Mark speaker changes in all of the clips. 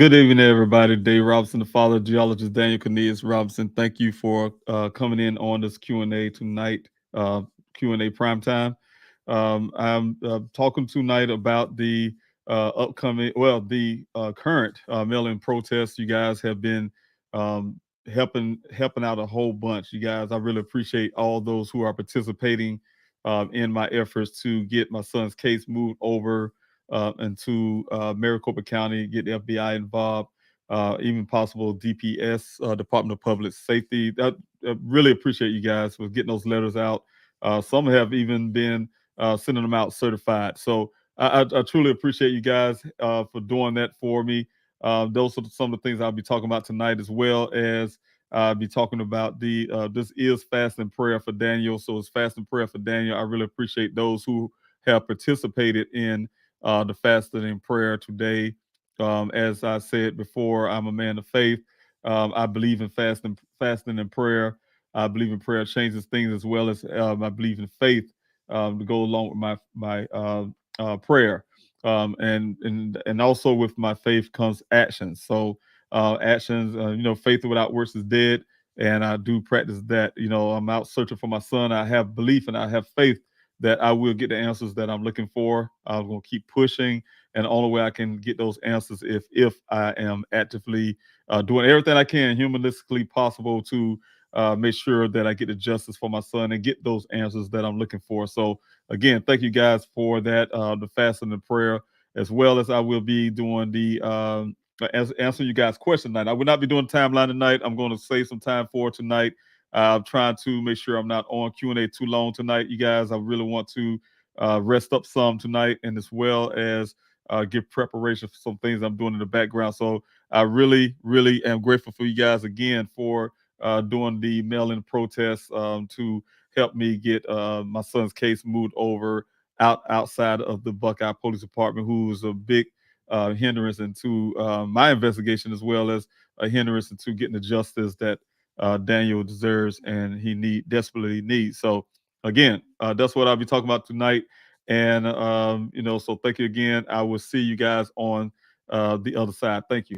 Speaker 1: Good evening, everybody. Dave Robinson, the father of Geologist Daniel C. Robinson. Thank you for coming in on this Q&A tonight, Q&A prime time. I'm talking tonight about the current mail-in protests. You guys have been um, helping out a whole bunch. You guys, I really appreciate all those who are participating in my efforts to get my son's case moved over into Maricopa County, get the FBI involved, even possible DPS, Department of Public Safety. I really appreciate you guys for getting those letters out. Some have even been sending them out certified. So I truly appreciate you guys for doing that for me. Those are some of the things I'll be talking about tonight, as well as I'll be talking about this is fast and prayer for Daniel. So it's fast and prayer for Daniel. I really appreciate those who have participated in the fasting and prayer today. As I said before, I'm a man of faith. I believe in fasting and prayer. I believe in prayer changes things, as well as I believe in faith to go along with my prayer. And also with my faith comes actions. So actions, faith without works is dead, and I do practice that. I'm out searching for my son. I have belief and I have faith that I will get the answers that I'm looking for. I'm going to keep pushing, and the only way I can get those answers if I am actively doing everything I can humanistically possible to make sure that I get the justice for my son and get those answers that I'm looking for. So again, thank you guys for that, the fasting and prayer, as well as I will be doing the answering you guys' question tonight. I will not be doing timeline tonight. I'm going to save some time for tonight. I'm trying to make sure I'm not on Q&A too long tonight, you guys. I really want to rest up some tonight, and as well as give preparation for some things I'm doing in the background. So I really, really am grateful for you guys again for doing the mail-in protests to help me get my son's case moved over outside of the Buckeye Police Department, who's a big hindrance into my investigation, as well as a hindrance into getting the justice that Daniel deserves and he desperately needs. So again, that's what I'll be talking about tonight. And so thank you again. I will see you guys on the other side. Thank you.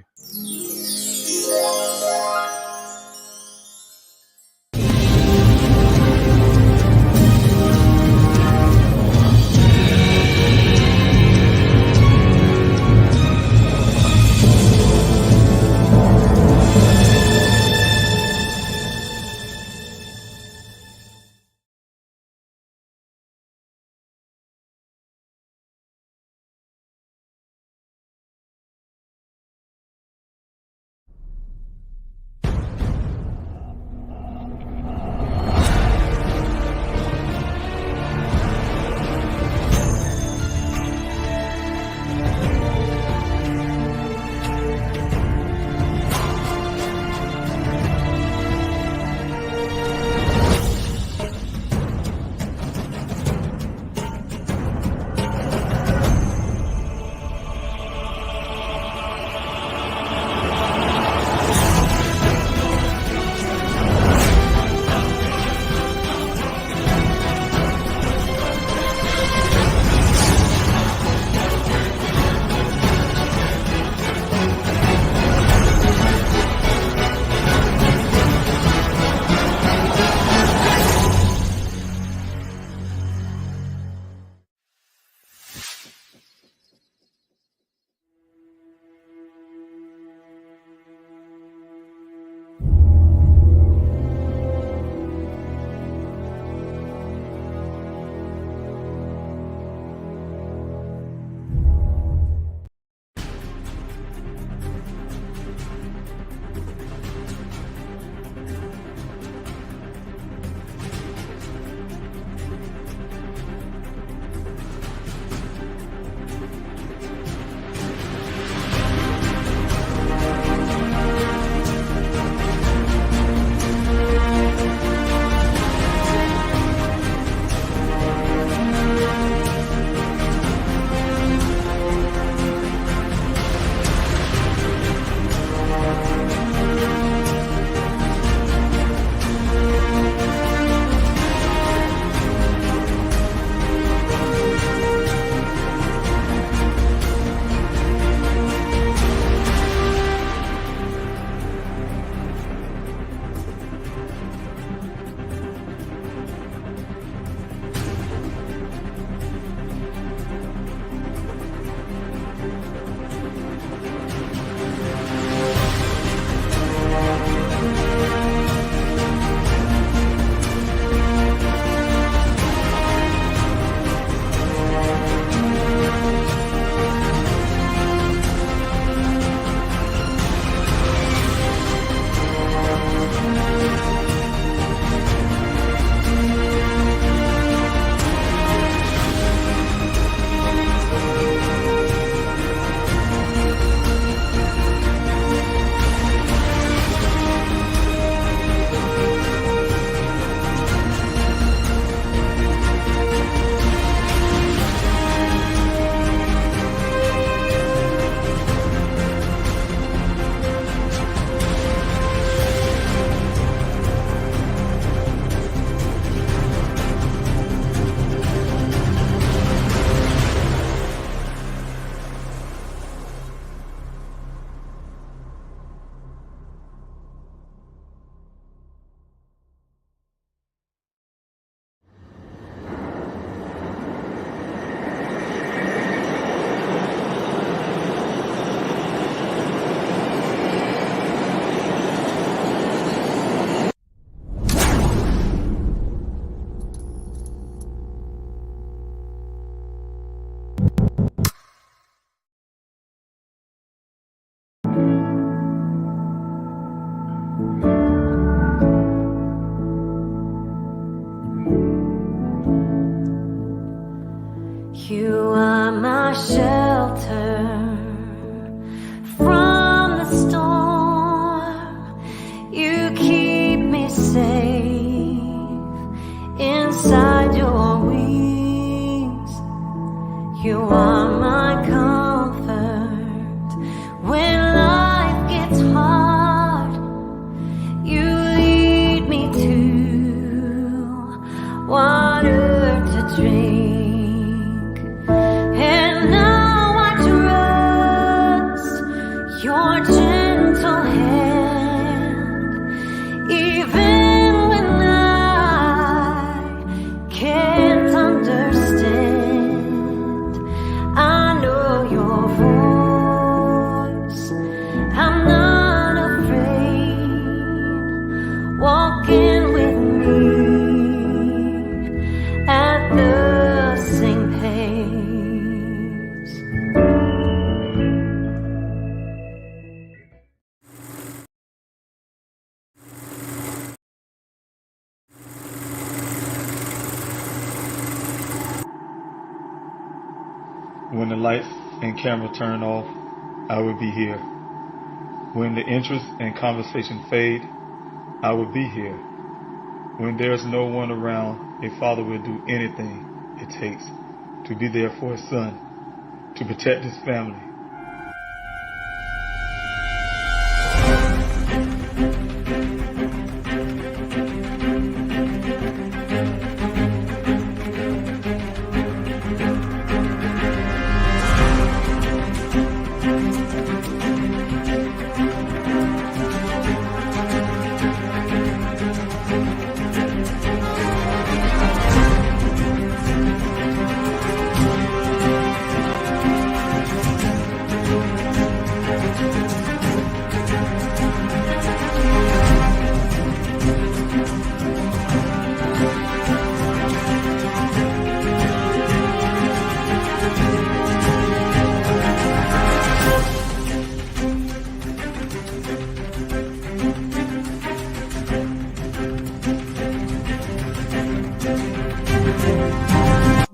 Speaker 2: You are my shelter from the storm. You keep me safe inside your wings. You are my comfort when life gets hard. You lead me to water to drink. And now I trust your gentle hand, even when I can't understand. I know your voice, I'm not afraid, walking with me at the same pace.
Speaker 1: When the lights and camera turn off, I will be here. When the interest and conversation fade, I will be here. When there's no one around, a father will do anything it takes to be there for his son, to protect his family.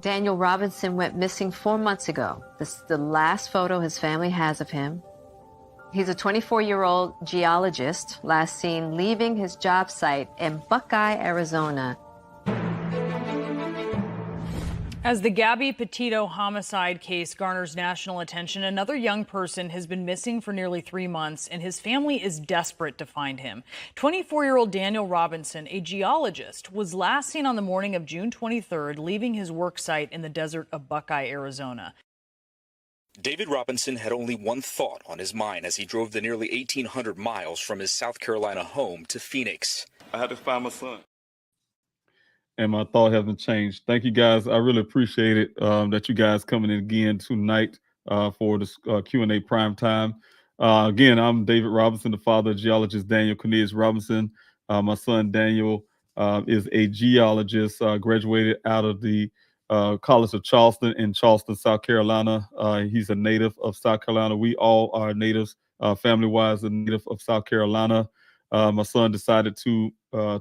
Speaker 3: Daniel Robinson went missing 4 months ago. This is the last photo his family has of him. He's a 24-year-old geologist, last seen leaving his job site in Buckeye, Arizona.
Speaker 4: As the Gabby Petito homicide case garners national attention, another young person has been missing for nearly 3 months, and his family is desperate to find him. 24-year-old Daniel Robinson, a geologist, was last seen on the morning of June 23rd, leaving his work site in the desert of Buckeye, Arizona.
Speaker 5: David Robinson had only one thought on his mind as he drove the nearly 1,800 miles from his South Carolina home to Phoenix.
Speaker 1: I had to find my son. And my thought hasn't changed. Thank you, guys. I really appreciate it that you guys coming in again tonight for this Q&A prime time. Again, I'm David Robinson, the father of geologist Daniel C. Robinson. My son Daniel is a geologist, graduated out of the College of Charleston in Charleston, South Carolina. He's a native of South Carolina. We all are natives, family-wise, a native of South Carolina. My son decided to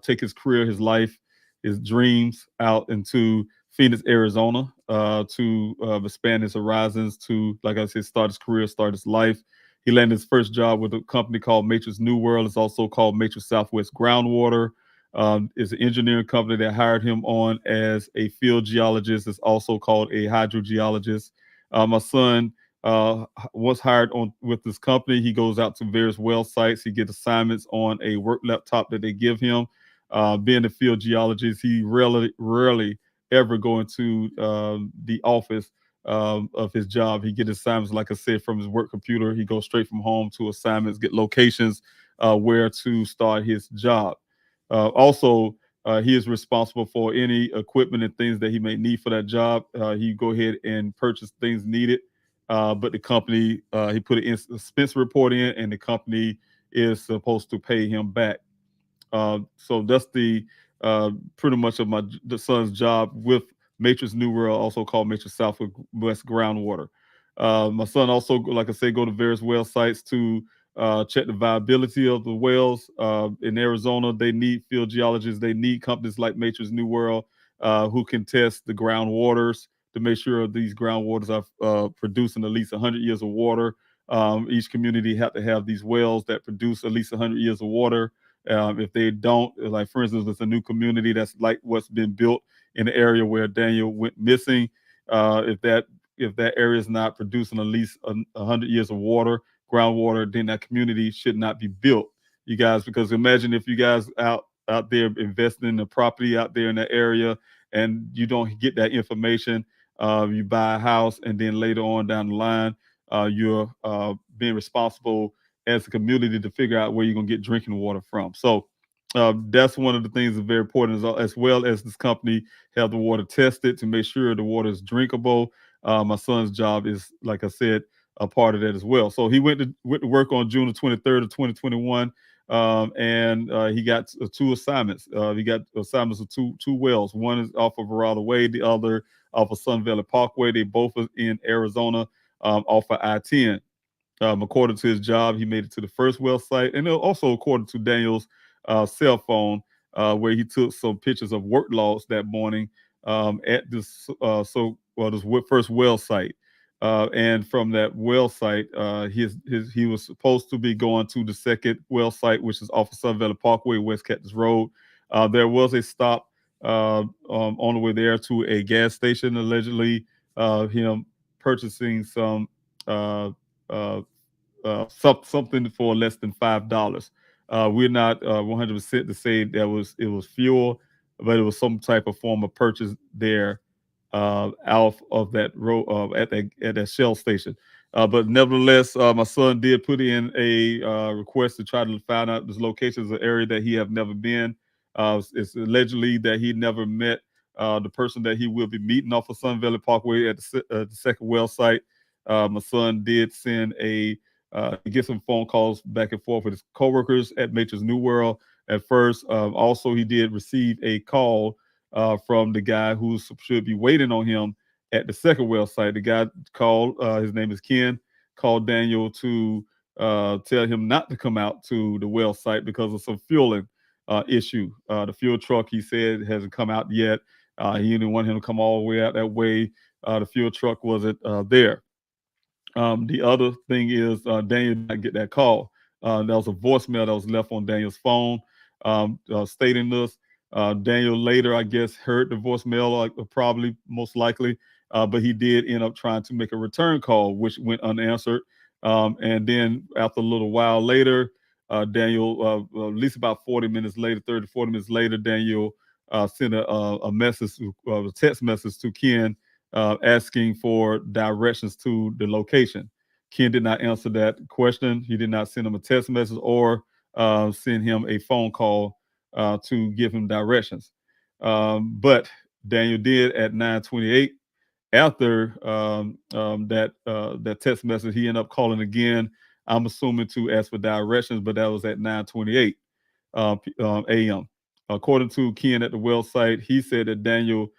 Speaker 1: take his career, his life, his dreams out into Phoenix, Arizona, to expand his horizons, to, like I said, start his career, start his life. He landed his first job with a company called Matrix New World. It's also called Matrix Southwest Groundwater. It's an engineering company that hired him on as a field geologist. It's also called a hydrogeologist. My son was hired on with this company. He goes out to various well sites. He gets assignments on a work laptop that they give him. Being a field geologist, he rarely ever go into the office of his job. He gets assignments, like I said, from his work computer. He goes straight from home to assignments, get locations where to start his job. Also, he is responsible for any equipment and things that he may need for that job. He go ahead and purchase things needed, but the company, he put an expense report in, and the company is supposed to pay him back. So that's the pretty much of the son's job with Matrix New World, also called Matrix Southwest Groundwater. My son also, like I said, go to various well sites to check the viability of the wells. In Arizona, they need field geologists. They need companies like Matrix New World who can test the groundwaters to make sure these groundwaters are producing at least 100 years of water. Each community have to have these wells that produce at least 100 years of water. If they don't, like for instance, it's a new community that's like what's been built in the area where Daniel went missing. If that area is not producing at least 100 years of water, groundwater, then that community should not be built. You guys, because imagine if you guys out there investing in the property out there in that area, and you don't get that information. You buy a house, and then later on down the line, you're being responsible as a community to figure out where you're going to get drinking water from. So that's one of the things that's very important, as well as this company have the water tested to make sure the water is drinkable. My son's job is, like I said, a part of that as well. So he went to work on June the 23rd of 2021. And he got 2 assignments. He got assignments of two wells. One is off of Verrado Way, the other off of Sun Valley Parkway. They both are in Arizona, off of I-10. According to his job, he made it to the first well site, and also according to Daniel's cell phone, where he took some pictures of work logs that morning at this this first well site. And from that well site, he was supposed to be going to the second well site, which is off of Sun Valley Parkway, West Cactus Road. There was a stop on the way there to a gas station, allegedly him purchasing some something for less than $5. We're not 100% to say that it was fuel, but it was some type of form of purchase there out of that road at that Shell station. But nevertheless, my son did put in a request to try to find out this location is an area that he have never been. It's allegedly that he never met the person that he will be meeting off of Sun Valley Parkway at the second well site. My son did send get some phone calls back and forth with his coworkers at Matrix New World at first. Also, he did receive a call from the guy who should be waiting on him at the second well site. The guy called, his name is Ken, called Daniel to tell him not to come out to the well site because of some fueling issue. The fuel truck, he said, hasn't come out yet. He didn't want him to come all the way out that way. The fuel truck wasn't there. The other thing is Daniel did not get that call. That was a voicemail that was left on Daniel's phone stating this. Daniel later, I guess, heard the voicemail, probably most likely, but he did end up trying to make a return call, which went unanswered. And then after a little while later, Daniel, at least about 40 minutes later, 30 to 40 minutes later, Daniel sent a message, a text message to Ken asking for directions to the location. Ken did not answer that question. He did not send him a text message or send him a phone call to give him directions. But Daniel did at 9:28. After that text message, he ended up calling again. I'm assuming to ask for directions, but that was at 9:28 a.m. According to Ken at the well site, he said that Daniel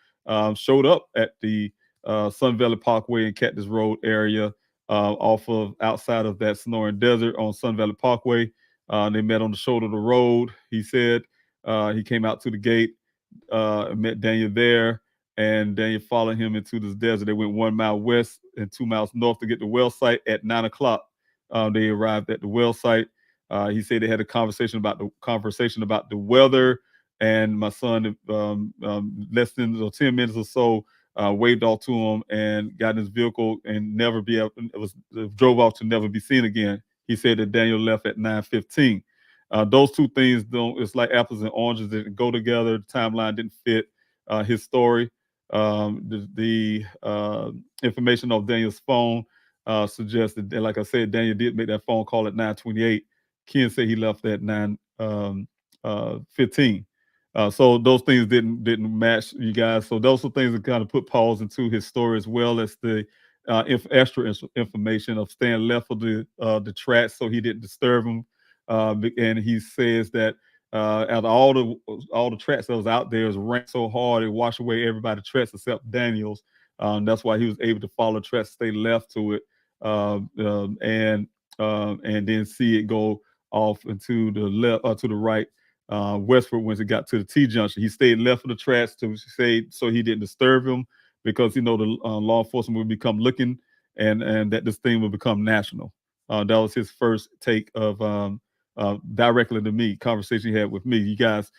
Speaker 1: showed up at the Sun Valley Parkway and Cactus Road area off of outside of that Sonoran Desert on Sun Valley Parkway. They met on the shoulder of the road. He said he came out to the gate, met Daniel there, and Daniel followed him into this desert. They went 1 mile west and 2 miles north to get the well site. At 9 o'clock, they arrived at the well site. He said they had a conversation about the weather, and my son, less than 10 minutes or so, waved off to him and got in his vehicle and drove off to never be seen again. He said that Daniel left at 9:15. Those two things it's like apples and oranges. They didn't go together. The timeline didn't fit his story. The information off Daniel's phone suggested that, like I said, Daniel did make that phone call at 9:28. Ken said he left at 9:15. So those things didn't match, you guys. So those are things that kind of put pause into his story, as well as the extra information of staying left of the tracks so he didn't disturb him. And he says that out of all the tracks that was out there, it was ranked so hard it washed away everybody's tracks except Daniel's. That's why he was able to follow tracks, stay left to it, and then see it go off into the left to the right. Westward once it got to the T junction. He stayed left of the tracks to say so he didn't disturb him, because the law enforcement will become looking, and that this thing will become national. That was his first take of directly to me, conversation he had with me. You guys,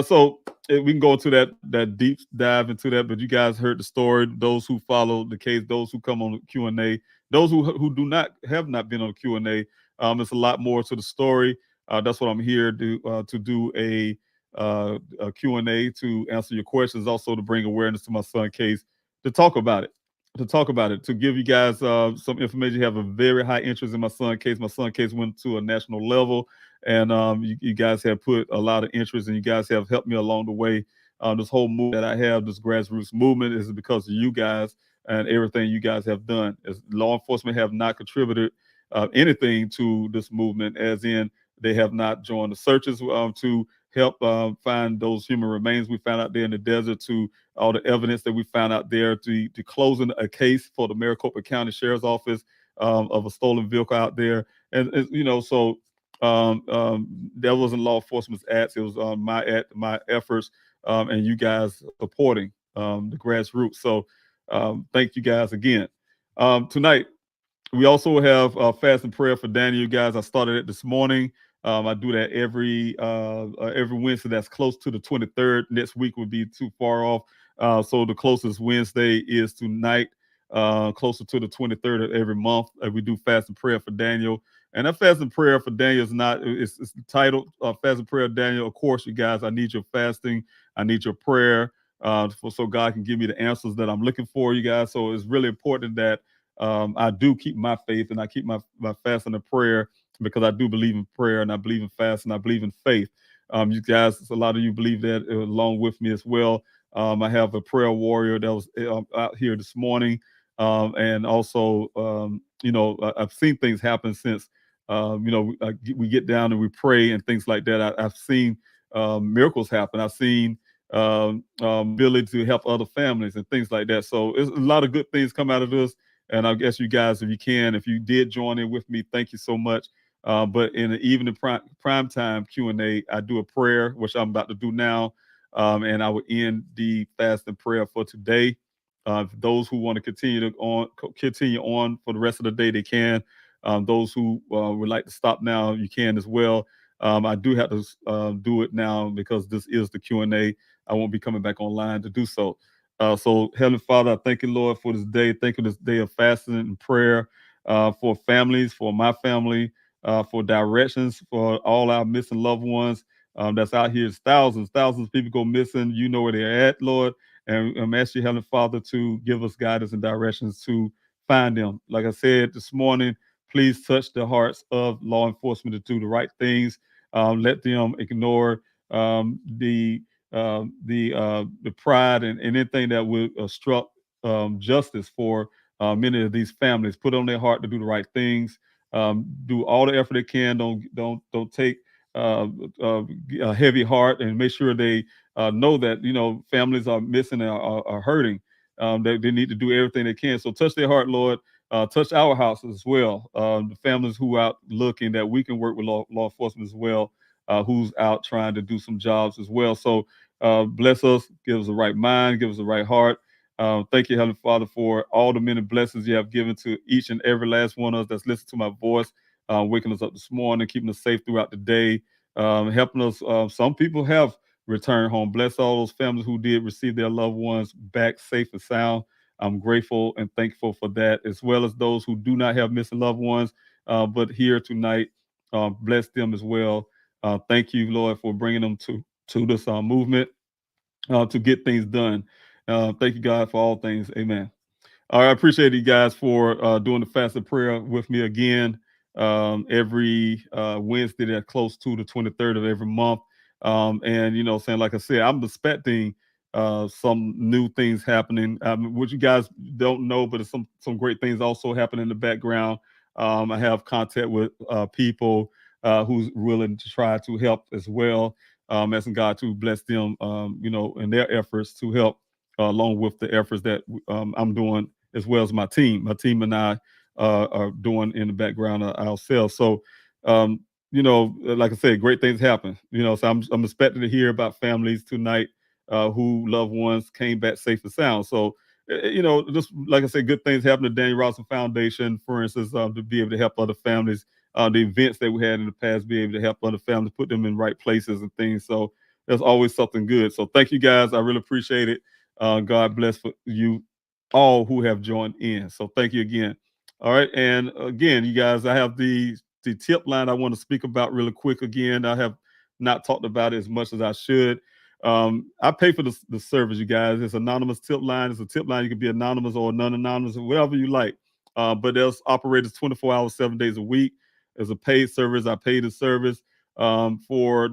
Speaker 1: so we can go into that deep dive into that. But you guys heard the story. Those who follow the case, those who come on the Q&A, those who have not been on the Q&A, it's a lot more to the story. That's what I'm here to do a Q&A, to answer your questions, also to bring awareness to my son's case, to talk about it, to give you guys some information. You have a very high interest in my son's case. My son's case went to a national level, and you guys have put a lot of interest, and you guys have helped me along the way. This whole movement that I have, this grassroots movement, is because of you guys and everything you guys have done. As law enforcement have not contributed anything to this movement, as in they have not joined the searches to help find those human remains we found out there in the desert, to all the evidence that we found out there, to closing a case for the Maricopa County Sheriff's Office of a stolen vehicle out there. And so that wasn't law enforcement's acts. It was my efforts, and you guys supporting the grassroots. So thank you guys again. Tonight, we also have fast and prayer for Daniel. You guys, I started it this morning. I do that every Wednesday. That's close to the 23rd. Next week would be too far off. So the closest Wednesday is tonight, closer to the 23rd of every month. We do fast and prayer for Daniel. And that fast and prayer for Daniel is not, it's titled Fast and Prayer Daniel. Of course, you guys, I need your fasting. I need your prayer so God can give me the answers that I'm looking for, you guys. So it's really important that I do keep my faith, and I keep my fasting and prayer, because I do believe in prayer, and I believe in fasting, I believe in faith. You guys, a lot of you believe that along with me as well. I have a prayer warrior that was out here this morning. And also, I've seen things happen since, we get down and we pray and things like that. I've seen miracles happen. I've seen ability to help other families and things like that. So it's a lot of good things come out of this. And I guess you guys, if you did join in with me, thank you so much. But in the evening prime time Q&A, I do a prayer, which I'm about to do now. And I will end the fast and prayer for today. Those who want to continue on for the rest of the day, they can. Those who would like to stop now, you can as well. I do have to do it now because this is the Q&A. I won't be coming back online to do so. So, Heavenly Father, I thank you, Lord, for this day. Thank you for this day of fasting and prayer for families, for my family, for directions, for all our missing loved ones that's out here. It's thousands of people go missing. You know where they're at, Lord. And I'm asking you, Heavenly Father, to give us guidance and directions to find them. Like I said this morning, please touch the hearts of law enforcement to do the right things. Let them ignore the pride and anything that will obstruct justice for many of these families. Put on their heart to do the right things. Do all the effort they can. Don't take a heavy heart, and make sure they know that families are missing and are hurting. They need to do everything they can. So touch their heart, Lord. Touch our houses as well. The families who are out looking, that we can work with law enforcement as well. Who's out trying to do some jobs as well. So bless us, give us the right mind, give us the right heart. Thank you, Heavenly Father, for all the many blessings you have given to each and every last one of us that's listening to my voice, waking us up this morning, keeping us safe throughout the day, helping us. Some people have returned home. Bless all those families who did receive their loved ones back safe and sound. I'm grateful and thankful for that, as well as those who do not have missing loved ones, but here tonight. Bless them as well. Thank you, Lord, for bringing them to this movement to get things done. Thank you, God, for all things. Amen. All right, I appreciate you guys for doing the fast and prayer with me again every Wednesday. That's close to the 23rd of every month. And saying, like I said, I'm expecting some new things happening. What you guys don't know, but it's some great things also happening in the background. I have contact with people who's willing to try to help as well. Asking God to bless them, in their efforts to help, along with the efforts that I'm doing, as well as my team. My team and I are doing in the background ourselves. So, like I said, great things happen. So I'm expecting to hear about families tonight who loved ones came back safe and sound. So just like I said, good things happen to Daniel Robinson Foundation, for instance, to be able to help other families. The events that we had in the past, be able to help other families, put them in right places and things. So there's always something good. So thank you guys. I really appreciate it. God bless for you all who have joined in. So thank you again. All right. And again, you guys, I have the tip line I want to speak about really quick again. I have not talked about it as much as I should. I pay for the service, you guys. It's anonymous tip line. It's a tip line. You can be anonymous or non-anonymous or whatever you like. But there's operators 24 hours, 7 days a week. It's a paid service. I pay the service for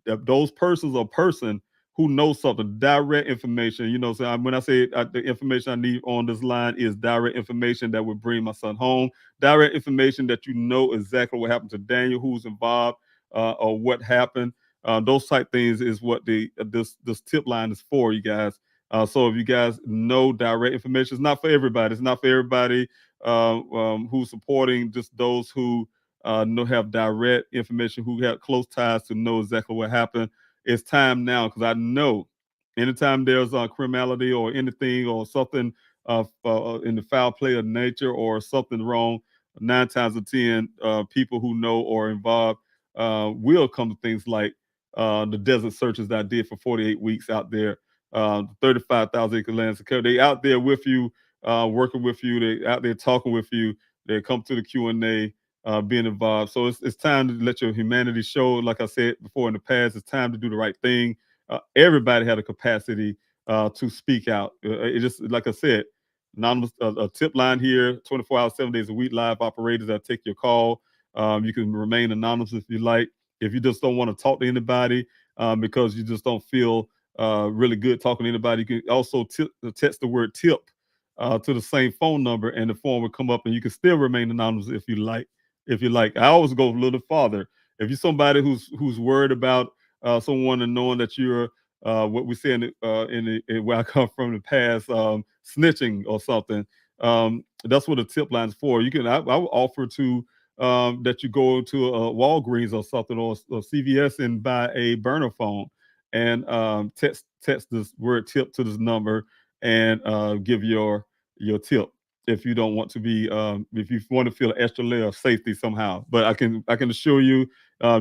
Speaker 1: those persons or person who knows something, direct information. So when I say the information I need on this line is direct information that would bring my son home, direct information that exactly what happened to Daniel, who's involved, or what happened. Those type things is what this tip line is for, you guys. So if you guys know direct information, it's not for everybody. It's not for everybody who's supporting, just those who have direct information, who have close ties to know exactly what happened. It's time now, because I know anytime there's criminality or anything or something in the foul play of nature or something wrong, 9 times out of 10 people who know or involved will come to things like the desert searches that I did for 48 weeks out there, 35,000 acre land security. They out there with you, working with you. They out there talking with you. They come to the Q&A, being involved. So it's time to let your humanity show. Like I said before in the past, it's time to do the right thing. Everybody had a capacity to speak out. It just, like I said, anonymous, a tip line here, 24 hours, 7 days a week, live operators that take your call. You can remain anonymous if you like. If you just don't want to talk to anybody because you just don't feel really good talking to anybody, you can also text the word tip to the same phone number, and the phone will come up, and you can still remain anonymous if you like. I always go a little farther. If you're somebody who's worried about someone and knowing that you're what we say in where I come from in the past, snitching or something, that's what a tip line is for. I would offer to that you go to a Walgreens or something, or CVS, and buy a burner phone and text this word tip to this number and give your tip if you don't want to be if you want to feel an extra layer of safety somehow. But I can assure you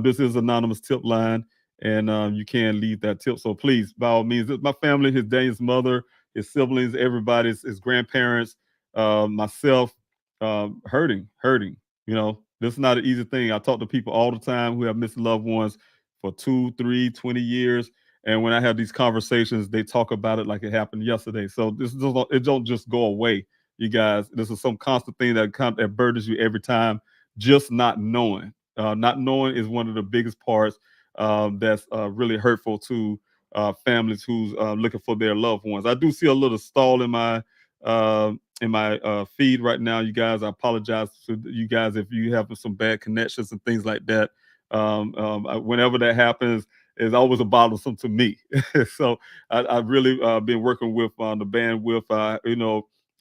Speaker 1: this is anonymous tip line, and you can leave that tip. So please, by all means, my family, his Daniel's mother, his siblings, everybody's, his grandparents, myself, hurting. This is not an easy thing. I talk to people all the time who have missed loved ones for 2, 3, 20 years. And when I have these conversations, they talk about it like it happened yesterday. So it don't just go away, you guys. This is some constant thing that burdens you every time. Just not knowing. Not knowing is one of the biggest parts that's really hurtful to families who's looking for their loved ones. I do see a little stall in my feed right now, you guys. I apologize to you guys if you have some bad connections and things like that. Whenever that happens, it's always a bothersome to me. So I've really been working with the bandwidth.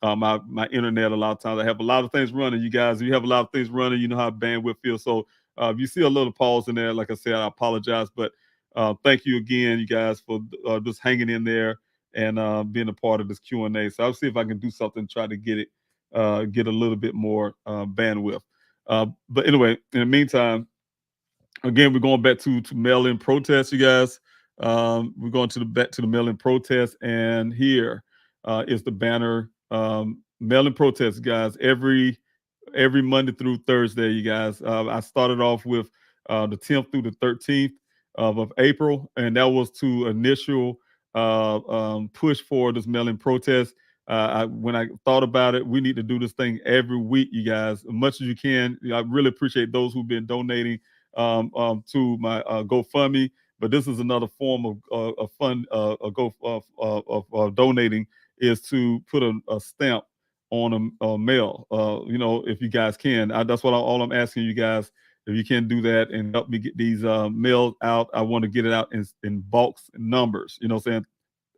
Speaker 1: My internet. A lot of times I have a lot of things running. You guys, if you have a lot of things running, you know how bandwidth feels. So if you see a little pause in there, like I said, I apologize. But thank you again, you guys, for just hanging in there and being a part of this Q&A. So I'll see if I can do something, try to get a little bit more bandwidth. But anyway, in the meantime, again, we're going back to mail-in protests, you guys. We're going back to the mail-in protest, and here is the banner. Mail-in protest, guys. Every Monday through Thursday, you guys. I started off with the 10th through the 13th of April, and that was to initial push for this mail-in protest. When I thought about it, we need to do this thing every week, you guys, as much as you can. I really appreciate those who've been donating to my GoFundMe, but this is another form of fund of donating, is to put a stamp on a mail. If you guys can, that's what all I'm asking you guys. If you can do that and help me get these mailed out, I want to get it out in bulks and numbers. You know what I'm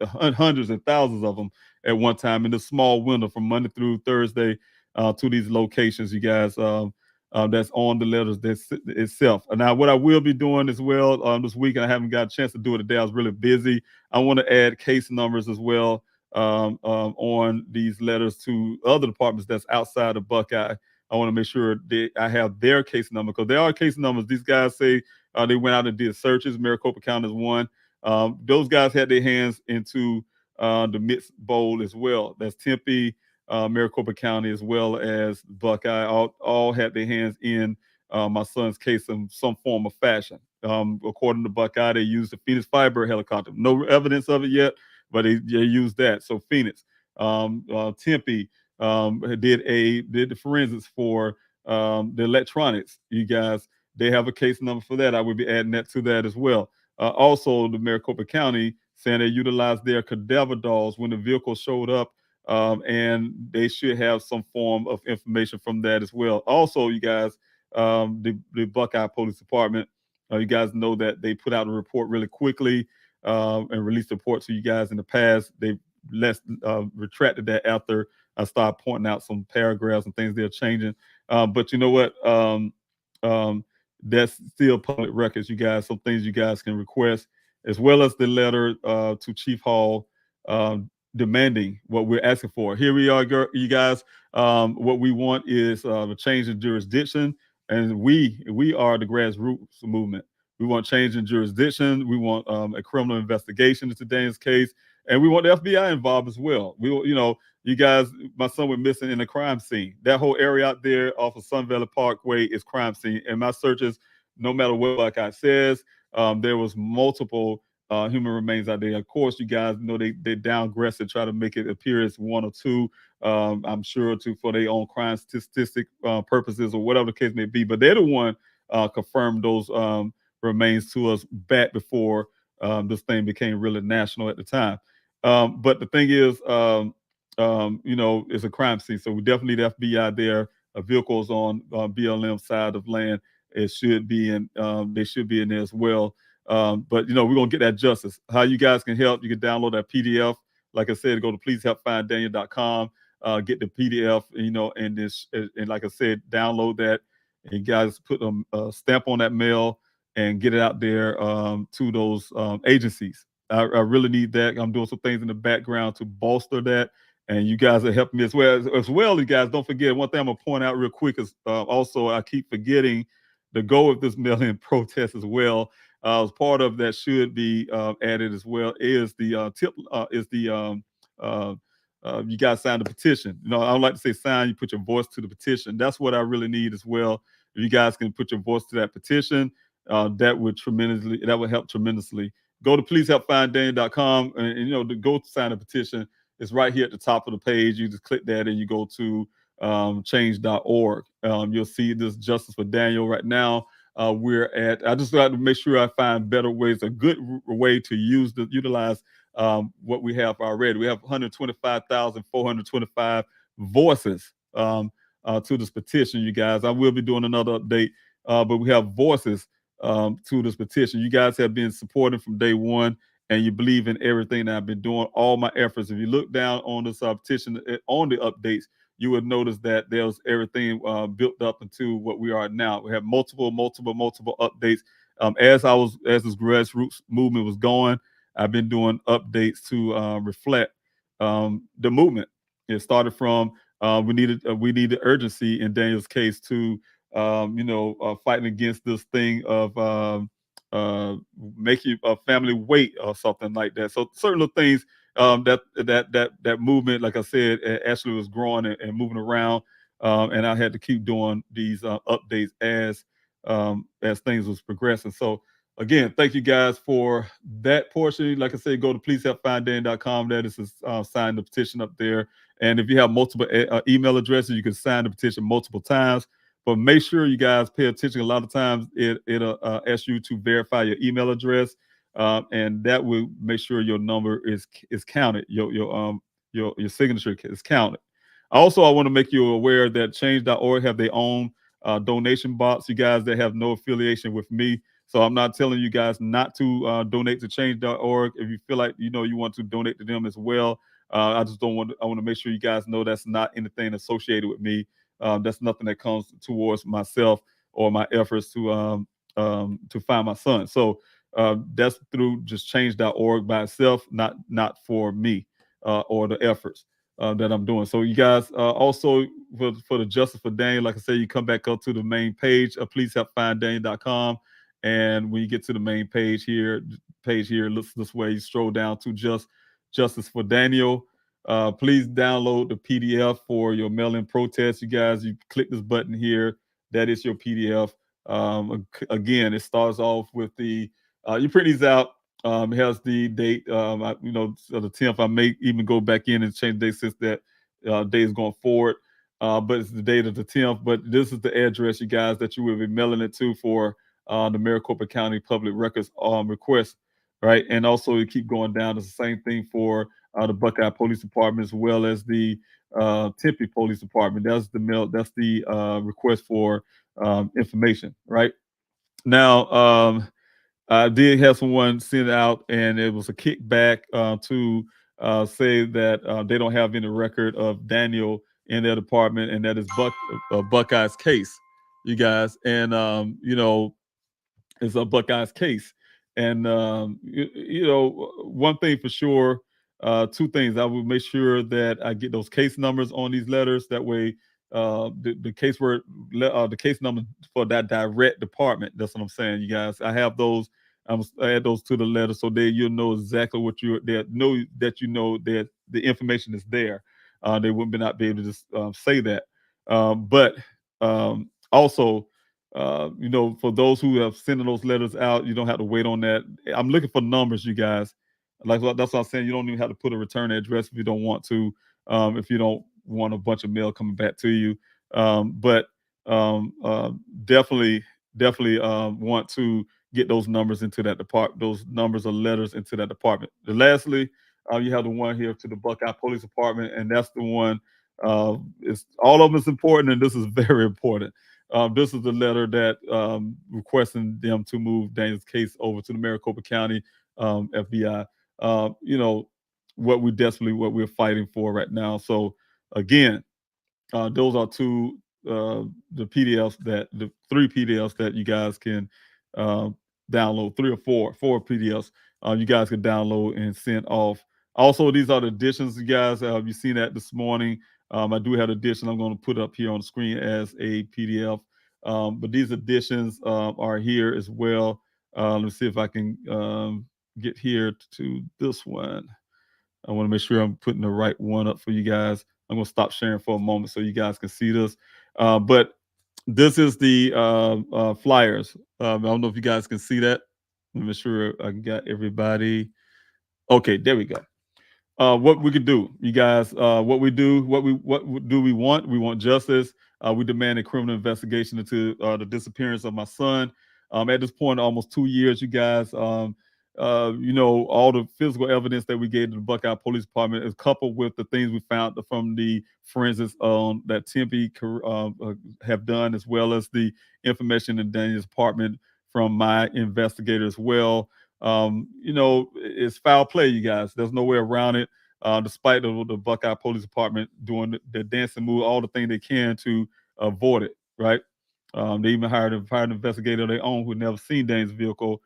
Speaker 1: saying? Hundreds and thousands of them at one time in a small window from Monday through Thursday to these locations, you guys. That's on the letters itself. And now what I will be doing as well this week, and I haven't got a chance to do it today, I was really busy. I want to add case numbers as well on these letters to other departments that's outside of Buckeye. I want to make sure I have their case number, because there are case numbers. These guys say they went out and did searches. Maricopa County is one. Those guys had their hands into the Mixed Bowl as well. That's Tempe, Maricopa County, as well as Buckeye. All had their hands in my son's case in some form of fashion. According to Buckeye, they used the Phoenix Firebird helicopter. No evidence of it yet, but they used that. So Phoenix, Tempe did the forensics for the electronics. You guys, they have a case number for that. I will be adding that to that as well. Also, the Maricopa County saying they utilized their cadaver dolls when the vehicle showed up, and they should have some form of information from that as well. Also, you guys, the Buckeye Police Department, you guys know that they put out a report really quickly and released a report to you guys in the past. They retracted that after I started pointing out some paragraphs and things they're changing. But you know what? That's still public records, you guys. Some things you guys can request, as well as the letter to Chief Hall demanding what we're asking for. Here we are, you guys. What we want is a change in jurisdiction, and we are the grassroots movement. We want change in jurisdiction. We want a criminal investigation into Daniel's case, and we want the FBI involved as well. You guys, my son was missing in a crime scene. That whole area out there off of Sun Valley Parkway is crime scene. And my searches, no matter what Buckeye says, there was multiple human remains out there. Of course, you guys know they downgress and try to make it appear as one or two. I'm sure for their own crime statistic purposes or whatever the case may be. But they're the one confirmed those remains to us back before this thing became really national at the time. But the thing is, it's a crime scene, so we definitely need FBI there. Vehicles on BLM side of land, it should be in. They should be in there as well. But we're gonna get that justice. How you guys can help? You can download that PDF. Like I said, go to pleasehelpfinddaniel.com. Get the PDF. And like I said, download that. And you guys put a stamp on that mail and get it out there to those agencies. I really need that. I'm doing some things in the background to bolster that. And you guys are helping me as well. You guys, don't forget, one thing I'm going to point out real quick is also I keep forgetting the goal of this mail-in protest as well. As part of that should be added as well is the you guys sign the petition. I don't like to say sign, you put your voice to the petition. That's what I really need as well. If you guys can put your voice to that petition, that would help tremendously. Go to pleasehelpfinddaniel.com and to go sign a petition. It's right here at the top of the page. You just click that and you go to change.org. You'll see this Justice for Daniel right now. I just got to make sure I find better ways, a good way to utilize what we have already. We have 125,425 voices to this petition, you guys. I will be doing another update, but we have voices to this petition. You guys have been supporting from day one, and you believe in everything that I've been doing, all my efforts. If you look down on this petition, on the updates, you would notice that there's everything built up into what we are now. We have multiple updates. As this grassroots movement was going, I've been doing updates to reflect the movement. It started from we needed urgency in Daniel's case to fighting against this thing of making a family wait or something like that. So certain things that movement, like I said, actually was growing and moving around, and I had to keep doing these updates as things was progressing. So again, thank you guys for that portion. Like I said, go to pleasehelpfinddaniel.com. That is sign the petition up there. And if you have multiple email addresses, you can sign the petition multiple times. But make sure you guys pay attention. A lot of times it'll ask you to verify your email address, and that will make sure your number is counted. Your signature is counted. Also, I want to make you aware that change.org have their own donation box. You guys that have no affiliation with me, so I'm not telling you guys not to donate to change.org. If you feel like you want to donate to them as well, I just don't want. I want to make sure you guys know that's not anything associated with me. That's nothing that comes towards myself or my efforts to find my son. So that's through just change.org by itself, not for me. or the efforts that I'm doing. So you guys also for the Justice for Daniel, like I said, you come back up to the main page of pleasehelpfinddaniel.com. And when you get to the main page here, looks this way, you stroll down to Justice for Daniel. Please download the PDF for your mail-in protest. You guys, you click this button here. That is your PDF. Again, it starts off with the, you print these out. It has the date, the 10th. I may even go back in and change the date since that day is going forward. But it's the date of the 10th. But this is the address, you guys, that you will be mailing it to for the Maricopa County Public Records request, right? And also you keep going down. It's the same thing for the Buckeye Police Department as well as the Tempe Police Department. That's the mail. That's the request for information, right? Now, I did have someone send out, and it was a kickback to say that they don't have any record of Daniel in their department, and that is Buckeye's case, you guys. And it's a Buckeye's case. And one thing for sure, two things. I will make sure that I get those case numbers on these letters. That way, the case number for that direct department. That's what I'm saying, you guys. I have those. I'm gonna add those to the letter so that you'll know exactly what know that the information is there. They would not be able to just say that. But also, for those who have sent those letters out, you don't have to wait on that. I'm looking for numbers, you guys. That's what I'm saying. You don't even have to put a return address if you don't want to, if you don't want a bunch of mail coming back to you. But definitely want to get those numbers into that department, those numbers or letters into that department. And lastly, you have the one here to the Buckeye Police Department, and that's the one. It's all of them is important, and this is very important. This is the letter that requesting them to move Daniel's case over to the Maricopa County FBI. What we're fighting for right now. So again, those are the three PDFs that you guys can download, three or four PDFs you guys can download and send off. Also, these are the additions, you guys. You've seen that this morning. I do have addition I'm going to put up here on the screen as a PDF. But these additions are here as well. Let's see if I can get here to this one. I want to make sure I'm putting the right one up for you guys. I'm going to stop sharing for a moment so you guys can see this. But this is the flyers. I don't know if you guys can see that. Let me make sure I got everybody. Okay, there we go. What we could do, you guys, what do we want? We want justice. We demand a criminal investigation into the disappearance of my son. At this point, almost 2 years, you guys, all the physical evidence that we gave to the Buckeye Police Department is coupled with the things we found from the forensics that Tempe have done, as well as the information in Daniel's apartment from my investigator as well. It's foul play, you guys. There's no way around it. Despite the Buckeye Police Department doing the dancing move, all the things they can to avoid it, right? They even hired an investigator of their own who had never seen Dane's vehicle,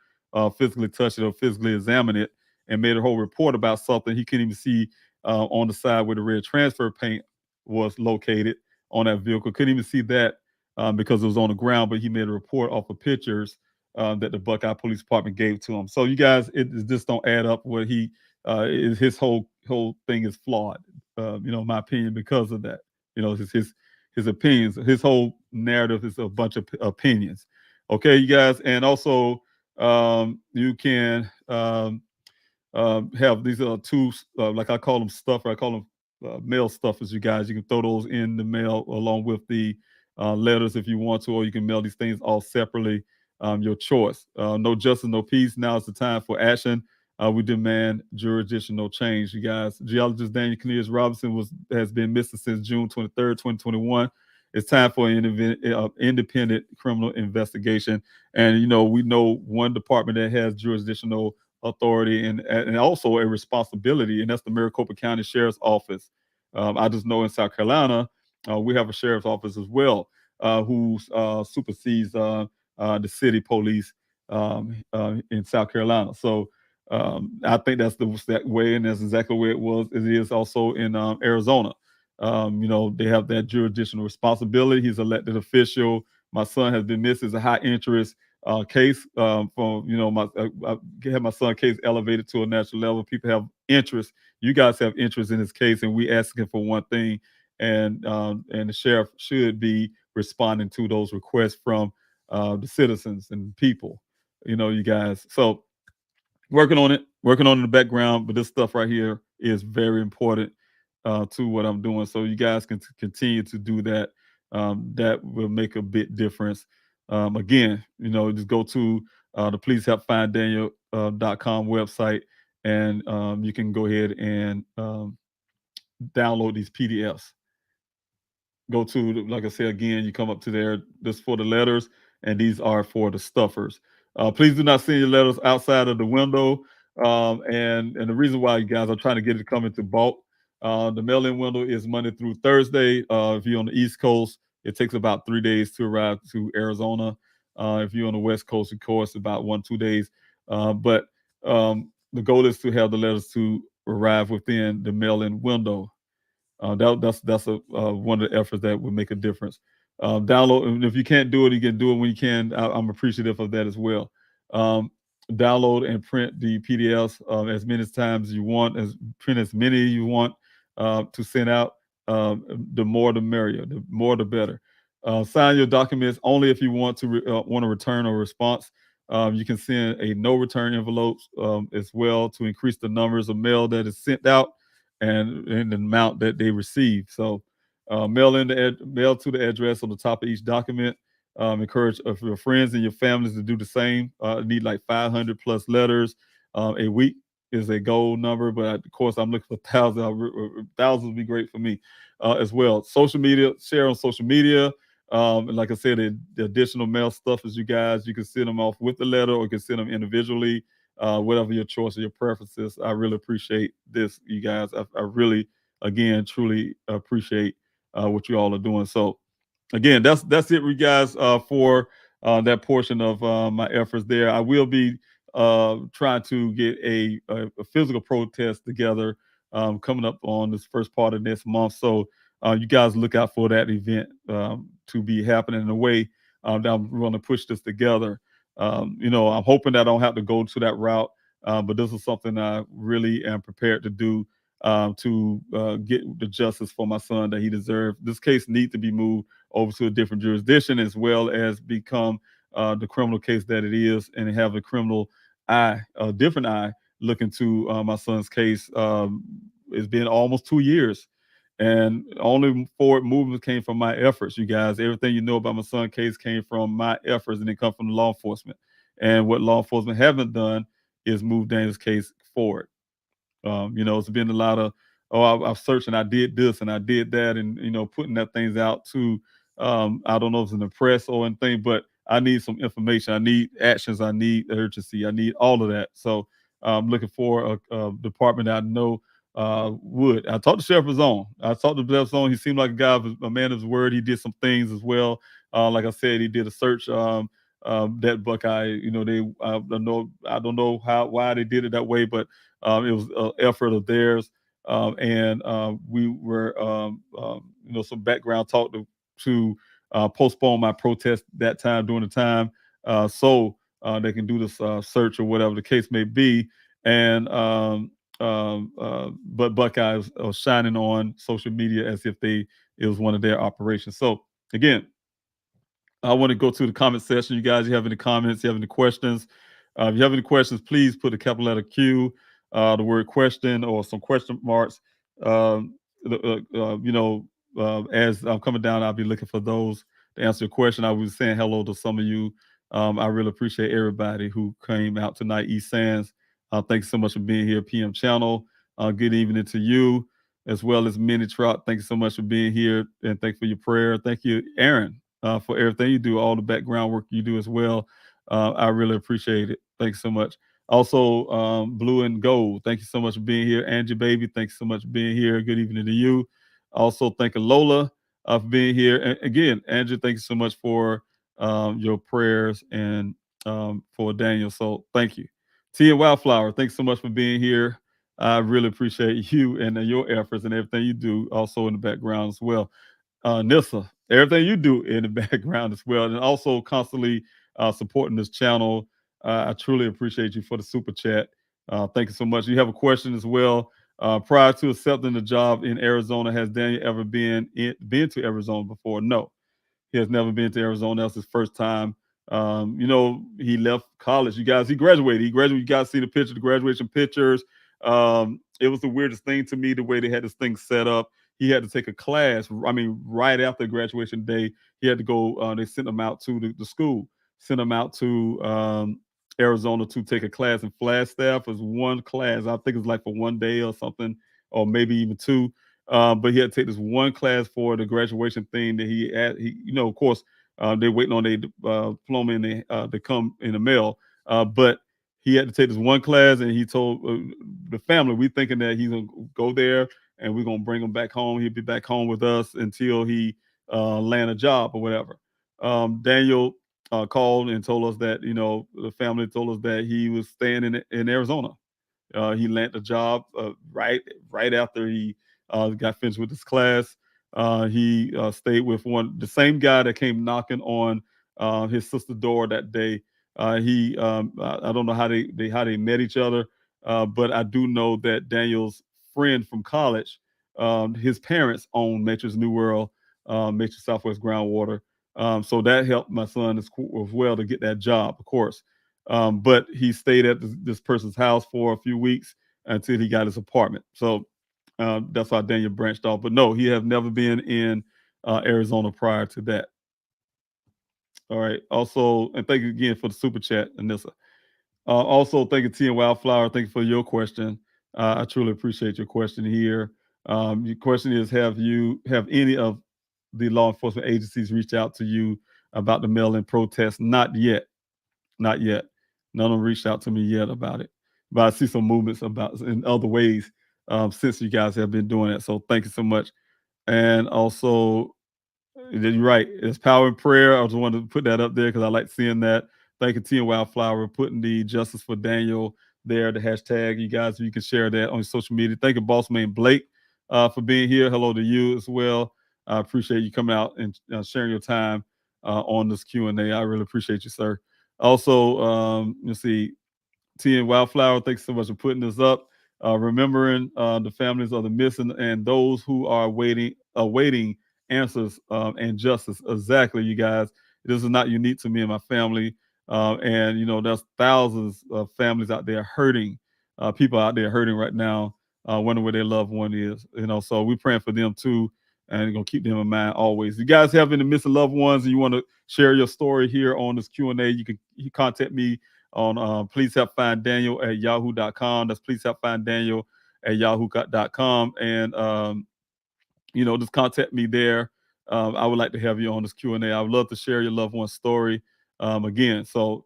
Speaker 1: physically touch it or physically examine it, and made a whole report about something he couldn't even see on the side where the red transfer paint was located on that vehicle. Couldn't even see that because it was on the ground, but he made a report off of pictures that the Buckeye Police Department gave to him. So you guys, it just don't add up. What his whole thing is flawed, in my opinion, because of that. His opinions, his whole narrative is a bunch of opinions. Okay, you guys, and also you can have these two, like I call them stuffer. I call them mail stuffers. You guys, you can throw those in the mail along with the letters if you want to, or you can mail these things all separately. Your choice. No justice, no peace. Now is the time for action. We demand jurisdictional change, you guys. Geologist Daniel C. Robinson has been missing since June 23rd, 2021. It's time for an independent criminal investigation. And, we know one department that has jurisdictional authority and also a responsibility, and that's the Maricopa County Sheriff's Office. I just know in South Carolina, we have a sheriff's office as well who supersedes the city police in South Carolina. So I think that's that way, and that's exactly where it is also in Arizona. They have that jurisdictional responsibility. He's an elected official. My son has been missed. It's a high interest case. I had my son case elevated to a national level. People have interest. You guys have interest in this case, and we asking for one thing, and the sheriff should be responding to those requests from the citizens and people. You guys. So working on it in the background, but this stuff right here is very important to what I'm doing. So you guys can continue to do that. That will make a big difference. Again, just go to the Please Help Find Daniel.com website, and you can go ahead and download these PDFs. Go to, like I said, again, you come up to there. This for the letters, and these are for the stuffers. Please do not send your letters outside of the window. And the reason why, you guys, I'm trying to get it to come into bulk. The mail-in window is Monday through Thursday. If you're on the East Coast, it takes about 3 days to arrive to Arizona. If you're on the West Coast, of course, about 1-2 days. But the goal is to have the letters to arrive within the mail-in window. That's one of the efforts that would make a difference. Download, and if you can't do it, you can do it when you can. I'm appreciative of that as well. Download and print the PDFs as many times as you want, print as many you want to send out. The more the merrier, the more the better. Sign your documents only if you want to return a response. You can send a no return envelopes as well to increase the numbers of mail that is sent out and the amount that they receive. So mail to the address on the top of each document. Encourage your friends and your families to do the same. Need like 500 plus letters a week is a goal number, but of course I'm looking for thousands. Thousands would be great for me as well. Social media, share on social media. And like I said, the additional mail stuff is you guys, you can send them off with the letter or you can send them individually, whatever your choice or your preferences. I really appreciate this, you guys. I really, again, truly appreciate what you all are doing. So again, that's it, you guys, for that portion of my efforts there. I will be trying to get a physical protest together coming up on this first part of next month. So you guys look out for that event to be happening in a way that I'm going to push this together. I'm hoping that I don't have to go to that route, but this is something I really am prepared to do to get the justice for my son that he deserves. This case needs to be moved over to a different jurisdiction, as well as become the criminal case that it is, and have a criminal eye, a different eye, look into my son's case. It's been almost 2 years, and only forward movement came from my efforts, you guys. Everything you know about my son's case came from my efforts, and it come from law enforcement. And what law enforcement haven't done is move Daniel's case forward. It's been a lot of, I've searched and I did this and I did that, and putting that things out to, I don't know if it's in the press or anything, but I need some information. I need actions. I need urgency. I need all of that. So I'm looking for a department that I know would. I talked to Sheriff Zone. I talked to Sheriff Zone. He seemed like a man of his word. He did some things as well. Like I said, he did a search. That Buckeye, I don't know why they did it that way, but it was an effort of theirs. And we were, some background talk to postpone my protest that time during the time, so they can do this search or whatever the case may be. And but Buckeye was shining on social media as if it was one of their operations. So again, I want to go to the comment section. You guys, you have any comments? You have any questions? If you have any questions, please put a capital letter Q, the word question, or some question marks. As I'm coming down, I'll be looking for those to answer your question. I was saying hello to some of you. I really appreciate everybody who came out tonight. East Sands, thanks so much for being here. PM Channel, good evening to you, as well as Mini Trout. Thank you so much for being here, and thank you for your prayer. Thank you, Aaron, for everything you do, all the background work you do as well. I really appreciate it. Thanks so much. Also, Blue and Gold, thank you so much for being here. Angie, baby, thanks so much for being here. Good evening to you. Also, thank you, Lola, for being here. And again, Angie, thank you so much for your prayers and for Daniel. So thank you. T and Wildflower, thanks so much for being here. I really appreciate you and your efforts and everything you do also in the background as well. Nissa, everything you do in the background as well, and also constantly supporting this channel. I truly appreciate you for the super chat. Thank you so much. You have a question as well. Prior to accepting the job in Arizona, has Daniel ever been to Arizona before? No, he has never been to Arizona. That's his first time. He left college. He graduated. You guys see the picture, the graduation pictures. It was the weirdest thing to me, the way they had this thing set up. He had to take a class. I mean, right after graduation day, he had to go. They sent him out to the school, sent him out to Arizona to take a class in Flagstaff. It was one class. I think it was like for one day or something, or maybe even two. But he had to take this one class for the graduation thing that he had. Of course, they're waiting on their diploma to come in the mail. But he had to take this one class, and he told the family, we thinking that he's gonna go there and we're gonna bring him back home. He'll be back home with us until he land a job or whatever. Daniel called and told us that the family told us that he was staying in Arizona. He landed a job right after he got finished with his class. He stayed with the same guy that came knocking on his sister's door that day. I don't know how they met each other, but I do know that Daniel's friend from college, his parents own Matrix New World, Matrix Southwest Groundwater. So that helped my son as well to get that job, of course. But he stayed at this person's house for a few weeks until he got his apartment. So that's why Daniel branched off. But no, he have never been in Arizona prior to that. All right. Also, and thank you again for the super chat, Anissa. Also, thank you, T and Wildflower. Thank you for your question. I truly appreciate your question here. Your question is: have any of the law enforcement agencies reached out to you about the mail-in protest? Not yet. Not yet. None of them reached out to me yet about it. But I see some movements about in other ways since you guys have been doing it. So thank you so much. And also, you're right. It's power in prayer. I just wanted to put that up there because I like seeing that. Thank you, T and Wildflower, putting the Justice for Daniel there, the hashtag. You guys, you can share that on social media. Thank you, Bossman Blake, for being here. Hello to you as well. I appreciate you coming out and sharing your time on this Q&A. I really appreciate you, sir. Also, let's see, T and Wildflower, thanks so much for putting this up. Remembering the families of the missing and those who are awaiting answers and justice. Exactly, you guys. This is not unique to me and my family. And there's thousands of families out there hurting, people out there hurting right now, wondering where their loved one is. So we're praying for them too, and we're gonna keep them in mind always. You guys have any missing loved ones and you want to share your story here on this Q&A, you can contact me on please help find Daniel at yahoo.com. That's please help find Daniel at yahoo.com. And just contact me there. I would like to have you on this Q&A. I would love to share your loved one's story again. So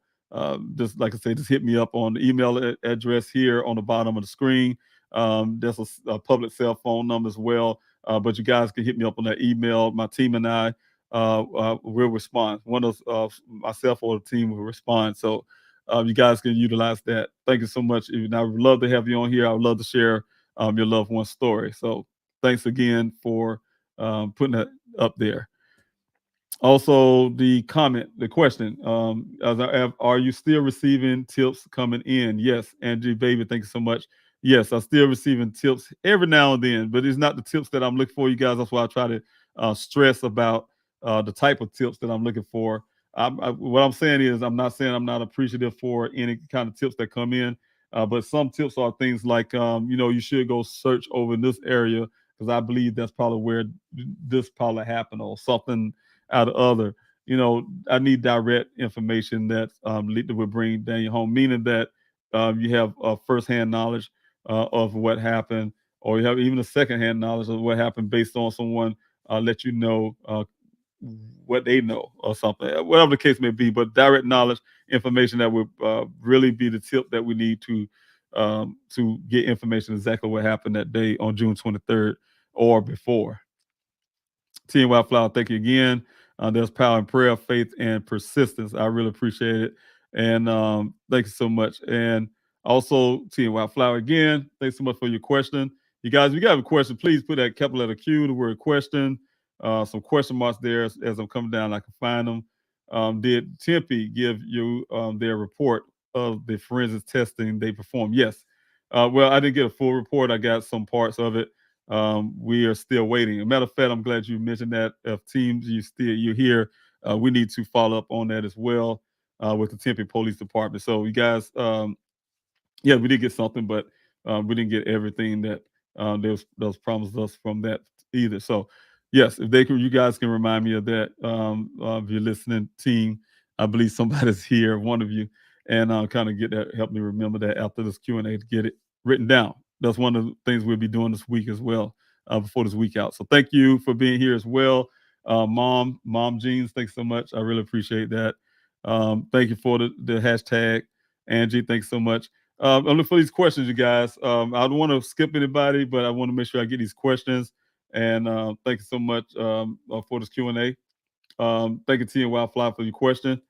Speaker 1: just like I said, just hit me up on the email address here on the bottom of the screen. There's a public cell phone number as well. But you guys can hit me up on that email. My team and I will respond. One of myself or the team will respond. So you guys can utilize that. Thank you so much. And I would love to have you on here. I would love to share your loved one's story. So thanks again for putting that up there. Also, the question, are you still receiving tips coming in? Yes, Angie, baby, thank you so much. Yes, I'm still receiving tips every now and then, but it's not the tips that I'm looking for, you guys. That's why I try to stress about the type of tips that I'm looking for. What I'm saying is, I'm not saying I'm not appreciative for any kind of tips that come in, but some tips are things like, you should go search over in this area because I believe that's probably where this probably happened or something out of other. I need direct information that would bring Daniel home, meaning that you have firsthand knowledge of what happened, or you have even a secondhand knowledge of what happened based on someone let you know what they know or something, whatever the case may be. But direct knowledge, information that would really be the tip that we need to get information exactly what happened that day on June 23rd or before. T and Wildflower, thank you again. There's power in prayer, faith, and persistence. I really appreciate it. And thank you so much. And Also, T and Wildflower again, thanks so much for your question. You guys, if you have a question, please put that capital letter Q, the word question, some question marks there as I'm coming down, I can find them. Did Tempe give you their report of the forensics testing they performed? Yes. Well, I didn't get a full report. I got some parts of it. We are still waiting. As a matter of fact, I'm glad you mentioned that. If teams you're here, we need to follow up on that as well with the Tempe Police Department. So you guys, yeah, we did get something, but we didn't get everything that those promised us from that either. So yes, if they can, you guys can remind me of that. If you're listening, team, I believe somebody's here, one of you, and kind of get that. Help me remember that after this Q&A to get it written down. That's one of the things we'll be doing this week as well, before this week out. So thank you for being here as well, Mom Jeans. Thanks so much. I really appreciate that. Thank you for the hashtag, Angie. Thanks so much. I'm looking for these questions, you guys. I don't want to skip anybody, but I want to make sure I get these questions. And thank you so much for this Q&A. Thank you, T and Wildfly, for your question.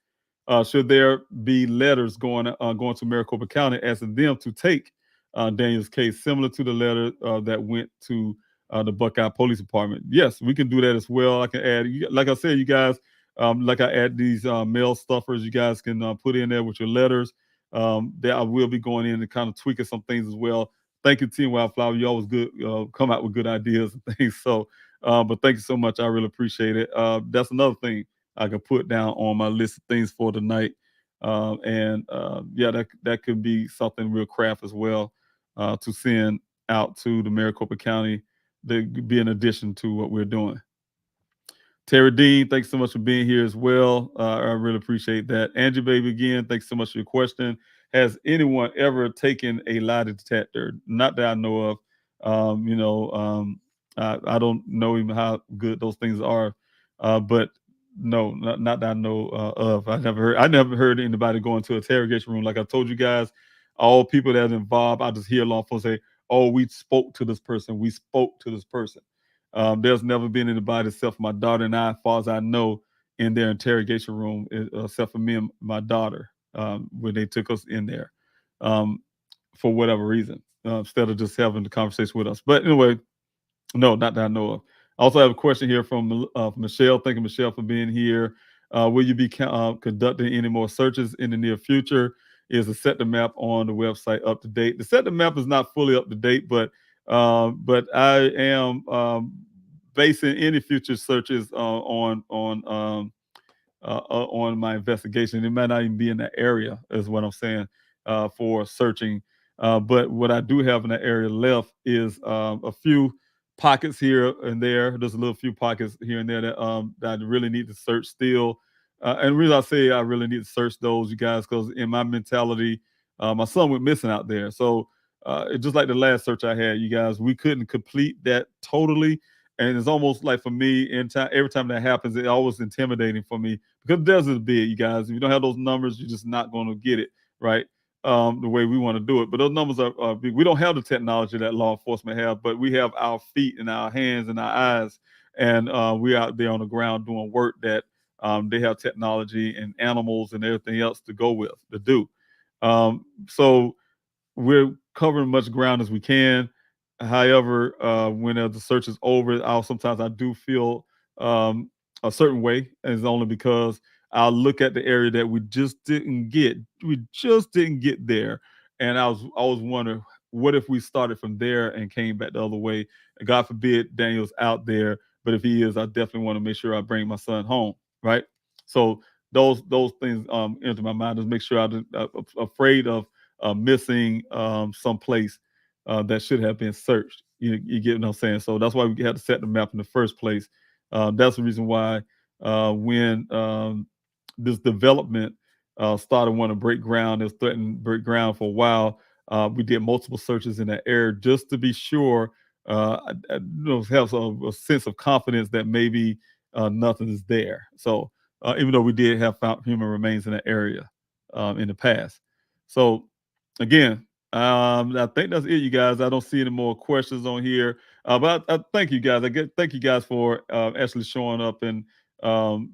Speaker 1: Should there be letters going to Maricopa County asking them to take Daniel's case, similar to the letter that went to the Buckeye Police Department? Yes, we can do that as well. I can add, like I said, you guys, like I add these mail stuffers, you guys can put in there with your letters. That I will be going in and kind of tweaking some things as well. Thank you, Team Wildflower. You always good, come out with good ideas and things. So, but thank you so much. I really appreciate it. That's another thing I can put down on my list of things for tonight. Yeah, that could be something real craft as well to send out to the Maricopa County. That be in addition to what we're doing. Terry Dean, thanks so much for being here as well. I really appreciate that. Angie Baby, again, thanks so much for your question. Has anyone ever taken a lie detector? Not that I know of. I don't know even how good those things are, but no, not that I know of. I never heard anybody go into an interrogation room. Like I told you guys, all people that are involved, I just hear law enforcement say, "Oh, we spoke to this person. We spoke to this person." There's never been anybody except for my daughter and I, as far as I know, in their interrogation room, except for me and my daughter, when they took us in there for whatever reason, instead of just having the conversation with us. But anyway, no, not that I know of. I also have a question here from Michelle. Thank you, Michelle, for being here. Will you be conducting any more searches in the near future? Is the Set the Map on the website up to date? The Set the Map is not fully up to date, but I am basing any future searches on my investigation. It might not even be in that area, is what I'm saying, for searching. But what I do have in that area left is a few pockets here and there. There's a little few pockets here and there that I really need to search still. And the reason I say I really need to search those, you guys, because in my mentality, my son went missing out there. So just like the last search I had, you guys, we couldn't complete that totally. And it's almost like for me, every time that happens, it's always intimidating for me because the desert is big, you guys. If you don't have those numbers, you're just not going to get it right the way we want to do it. But those numbers are big. We don't have the technology that law enforcement have, but we have our feet and our hands and our eyes, and we're out there on the ground doing work that they have technology and animals and everything else to go with to do. So we're covering much ground as we can. However, when the search is over, sometimes I do feel a certain way, and it's only because I'll look at the area that we just didn't get. We just didn't get there, and I was wondering, what if we started from there and came back the other way? God forbid Daniel's out there, but if he is, I definitely want to make sure I bring my son home, right? So those things enter my mind. Just make sure I'm afraid of missing some place that should have been searched. You get what I'm saying? So that's why we had to set the map in the first place. That's the reason why when this development started wanting to break ground, it was threatening to break ground for a while. We did multiple searches in that area just to be sure, have a sense of confidence that maybe nothing is there. So even though we did have found human remains in that area in the past. So again, I think that's it, you guys. I don't see any more questions on here. But I thank you guys. Thank you guys for actually showing up and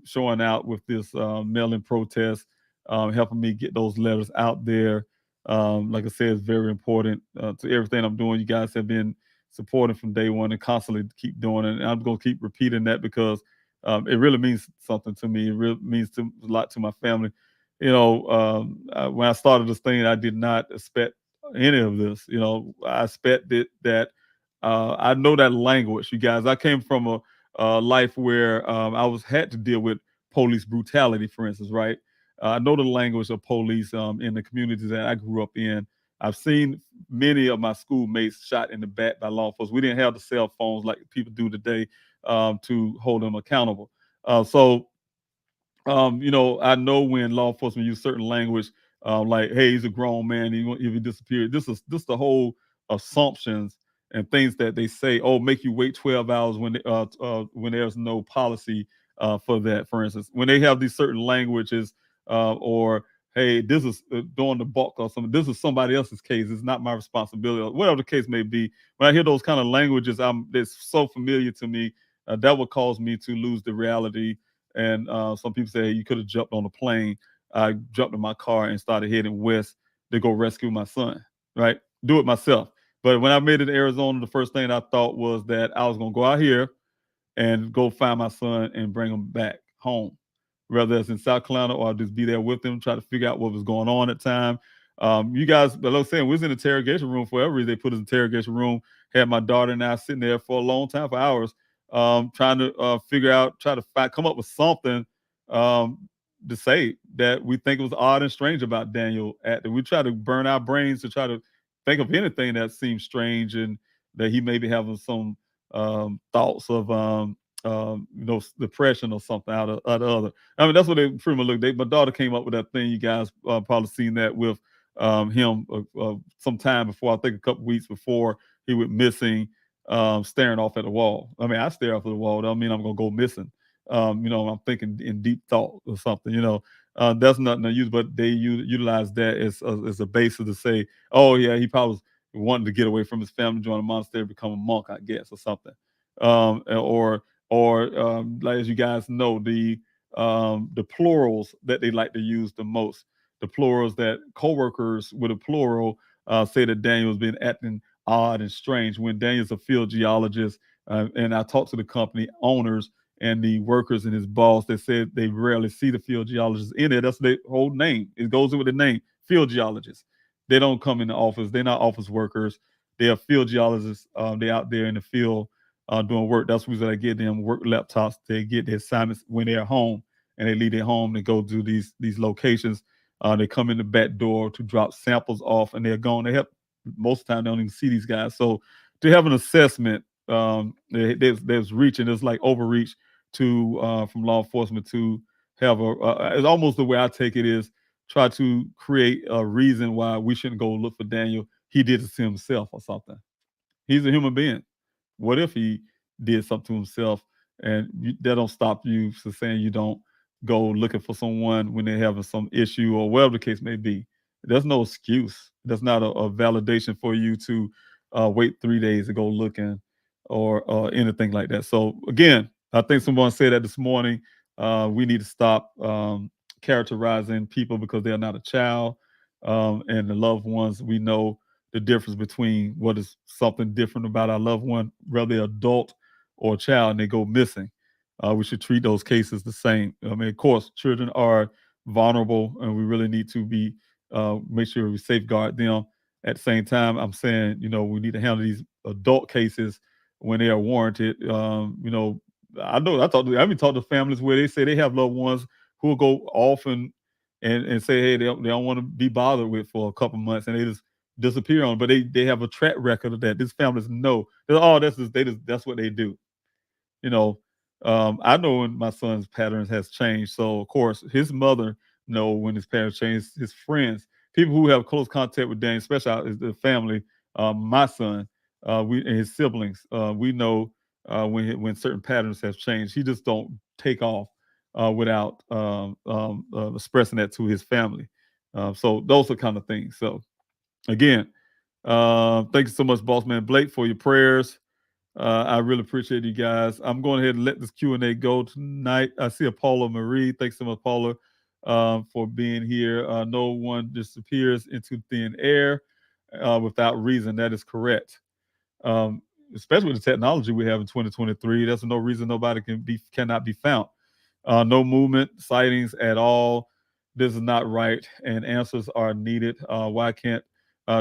Speaker 1: showing out with this mail-in protest, helping me get those letters out there. Like I said, it's very important to everything I'm doing. You guys have been supporting from day one and constantly keep doing it. And I'm going to keep repeating that because it really means something to me. It really means a lot to my family. When I started this thing, I did not expect any of this. I expected that I know that language, you guys. I came from a life where had to deal with police brutality, for instance, right? I know the language of police in the communities that I grew up in. I've seen many of my schoolmates shot in the back by law enforcement. We didn't have the cell phones like people do today to hold them accountable. I know when law enforcement use certain language, like, "Hey, he's a grown man. He disappeared." This the whole assumptions and things that they say. Oh, make you wait 12 hours when there's no policy for that. For instance, when they have these certain languages, or hey, this is during the bulk or something. This is somebody else's case. It's not my responsibility. Or whatever the case may be. When I hear those kind of languages, it's so familiar to me. That would cause me to lose the reality. And some people say, hey, you could have jumped on a plane. I jumped in my car and started heading west to go rescue my son, right? Do it myself. But when I made it to Arizona, the first thing I thought was that I was going to go out here and go find my son and bring him back home, whether it's in South Carolina or I'll just be there with him, try to figure out what was going on at the time. You guys, but I was saying, we was in the interrogation room for every reason. They put us in the interrogation room, had my daughter and I sitting there for a long time, for hours, trying to figure out, come up with something to say that we think was odd and strange about Daniel. We try to burn our brains to try to think of anything that seems strange and that he may be having some thoughts of depression or something out of other. I mean, that's what they pretty much look. My daughter came up with that thing. You guys probably seen that with him some time before. I think a couple weeks before he went missing, staring off at the wall. I mean, I stare off at the wall. That don't mean I'm gonna go missing. I'm thinking in deep thought or something. That's nothing to use, but they utilize that as a basis to say, oh yeah, he probably was wanting to get away from his family, join a monastery, become a monk, I guess, or something. Like, as you guys know, the plurals that they like to use the most, the plurals that coworkers with a plural say that Daniel's been acting odd and strange. When Daniel's a field geologist, and I talked to the company owners and the workers and his boss, they said they rarely see the field geologists in it. That's their whole name. It goes in with the name, field geologists. They don't come in the office. They're not office workers. They are field geologists. They're out there in the field doing work. That's where they get them work laptops. They get their assignments when they're home, and they leave their home to go to these locations. They come in the back door to drop samples off, and they're gone. Most of the time they don't even see these guys. So to have an assessment, there's reaching. It's like overreach from law enforcement to have it's almost the way I take it is try to create a reason why we shouldn't go look for Daniel. He did it to himself or something. He's a human being. What if he did something to himself? And that don't stop you from saying you don't go looking for someone when they're having some issue or whatever the case may be. There's no excuse. That's not a validation for you to wait 3 days to go looking or anything like that. So again, I think someone said that this morning. We need to stop characterizing people because they're not a child, and the loved ones. We know the difference between what is something different about our loved one, whether adult or child, and they go missing. We should treat those cases the same. I mean, of course, children are vulnerable, and we really need to make sure we safeguard them. At the same time, I'm saying, we need to handle these adult cases when they are warranted. I know I've been talking to families where they say they have loved ones who will go off and say, hey, they don't want to be bothered with for a couple months, and they just disappear on. But they have a track record of that. These families know that's what they do. I know when my son's patterns has changed. So of course his mother know when his patterns changed. His friends, people who have close contact with Daniel, especially the family, my son, we and his siblings, we know when certain patterns have changed. He just don't take off without expressing that to his family. So those are kind of things. So again, thank you so much, Boss Man Blake, for your prayers. I really appreciate you guys. I'm going ahead and let this Q&A go tonight. I see a Paula Marie. Thanks so much, Paula. for being here. No one disappears into thin air without reason. That is correct. Um, Especially with the technology we have in 2023, that's no reason nobody cannot be found. No movement, sightings at all. This is not right, and answers are needed. Why can't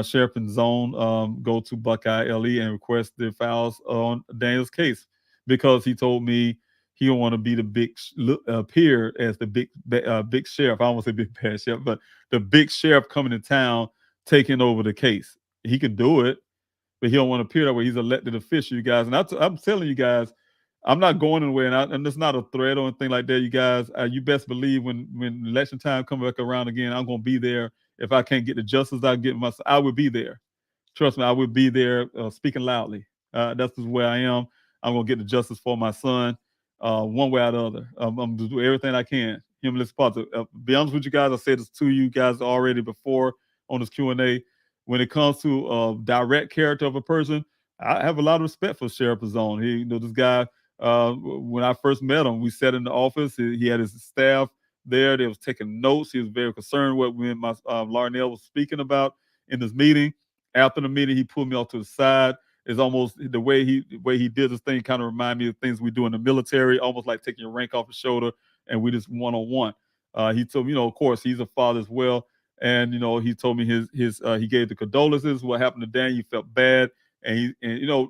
Speaker 1: Sheriff and Zone go to Buckeye LE and request the files on Daniel's case? Because he told me he don't want to be the appear as the big sheriff. I don't want to say big bad sheriff, but the big sheriff coming to town taking over the case. He could do it, but he don't want to appear that way. He's an elected official, you guys. And I'm telling you guys, I'm not going anywhere, and it's not a threat or anything like that, you guys. You best believe when election time comes back around again, I'm going to be there. If I can't get the justice I get myself, I will be there. Trust me, I will be there speaking loudly. That's just where I am. I'm going to get the justice for my son one way or the other. I'm going to do everything I can. Humanist positive. Be honest with you guys, I said this to you guys already before on this Q&A. When it comes to direct character of a person, I have a lot of respect for Sheriff Zone. This guy, when I first met him, we sat in the office. He had his staff there. They was taking notes. He was very concerned with what my Larnell was speaking about in this meeting. After the meeting, he pulled me off to the side. It's almost the way he did this thing kind of remind me of things we do in the military, almost like taking your rank off the shoulder and we just one-on-one. He told me, of course, he's a father as well. And, he told me he gave the condolences, what happened to Daniel. He felt bad. And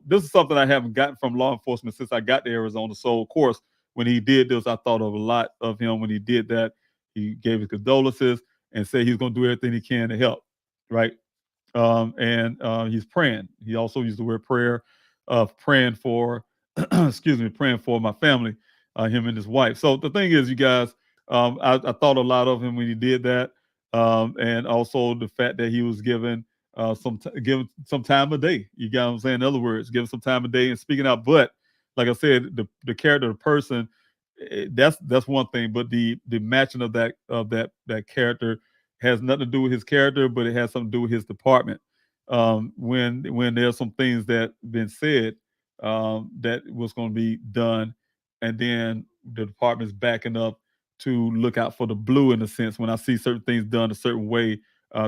Speaker 1: this is something I haven't gotten from law enforcement since I got to Arizona. So, of course, when he did this, I thought of a lot of him when he did that. He gave his condolences and said he's going to do everything he can to help, right? And he's praying. He also used the word prayer, praying for, praying for my family, him and his wife. So the thing is, you guys, I thought a lot of him when he did that. And also the fact that he was given give some time a day. You got what I'm saying? In other words, give him some time a day and speaking out. But like I said, the character of the person, that's one thing. But the matching of that character has nothing to do with his character, but it has something to do with his department. When there's some things that been said that was going to be done, and then the department's backing up to look out for the blue in a sense. When I see certain things done a certain way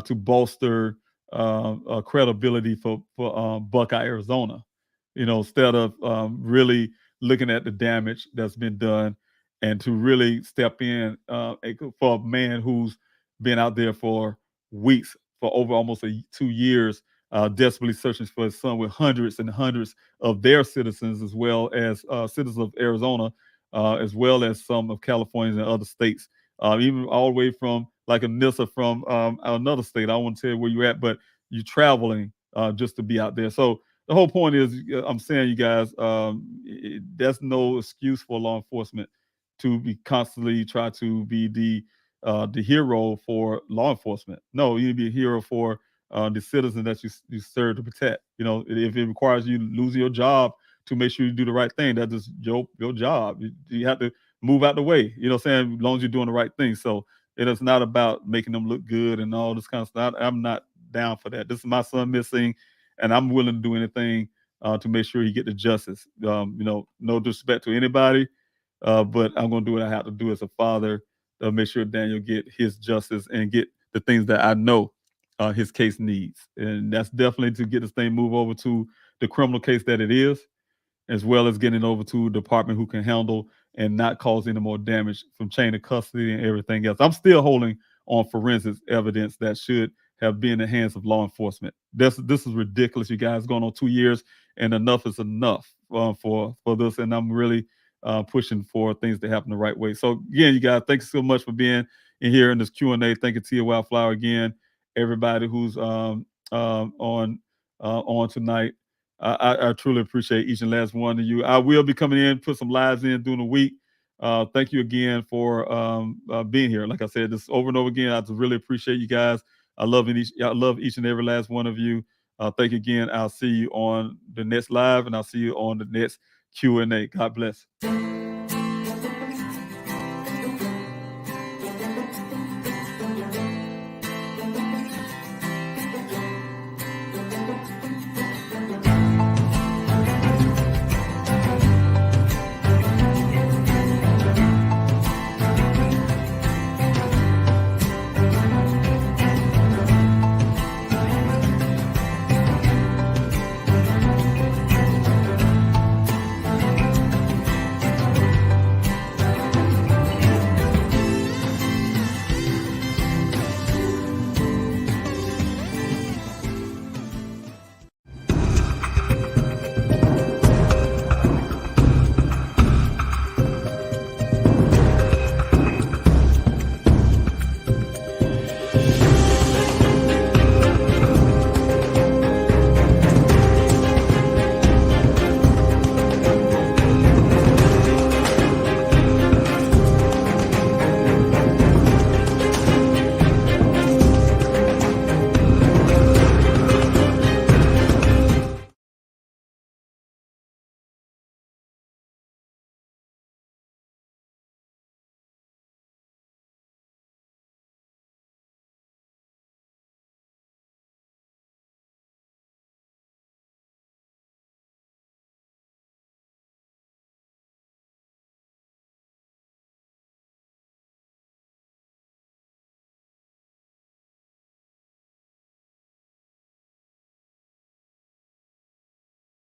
Speaker 1: to bolster credibility for Buckeye, Arizona, instead of really looking at the damage that's been done and to really step in for a man who's been out there for weeks, for over almost 2 years, desperately searching for his son with hundreds and hundreds of their citizens, as well as citizens of Arizona, as well as some of California and other states, even all the way from like Anissa from another state. I won't tell you where you're at, but you're traveling just to be out there. So the whole point is, I'm saying, you guys, that's no excuse for law enforcement to be constantly try to be the hero for law enforcement. No, you need to be a hero for the citizen that you serve to protect. If it requires you losing your job to make sure you do the right thing, that's just your job. You have to move out the way. You know what I'm saying? As long as you're doing the right thing. So it is not about making them look good and all this kind of stuff. I'm not down for that. This is my son missing, and I'm willing to do anything to make sure he get the justice. No disrespect to anybody, but I'm going to do what I have to do as a father to make sure Daniel get his justice and get the things that I know his case needs. And that's definitely to get this thing moved over to the criminal case that it is, as well as getting over to a department who can handle and not cause any more damage from chain of custody and everything else. I'm still holding on forensics evidence that should have been in the hands of law enforcement. This is ridiculous, you guys. Going on 2 years, and enough is enough for this. And I'm really pushing for things to happen the right way. So again, you guys, thank you so much for being in here in this Q&A. Thank you, Tia Wildflower, again. Everybody who's on tonight. I truly appreciate each and last one of you. I will be coming in, put some lives in during the week. Thank you again for being here. Like I said, this over and over again. I just really appreciate you guys. I love each and every last one of you. Thank you again. I'll see you on the next live, and I'll see you on the next Q&A. God bless.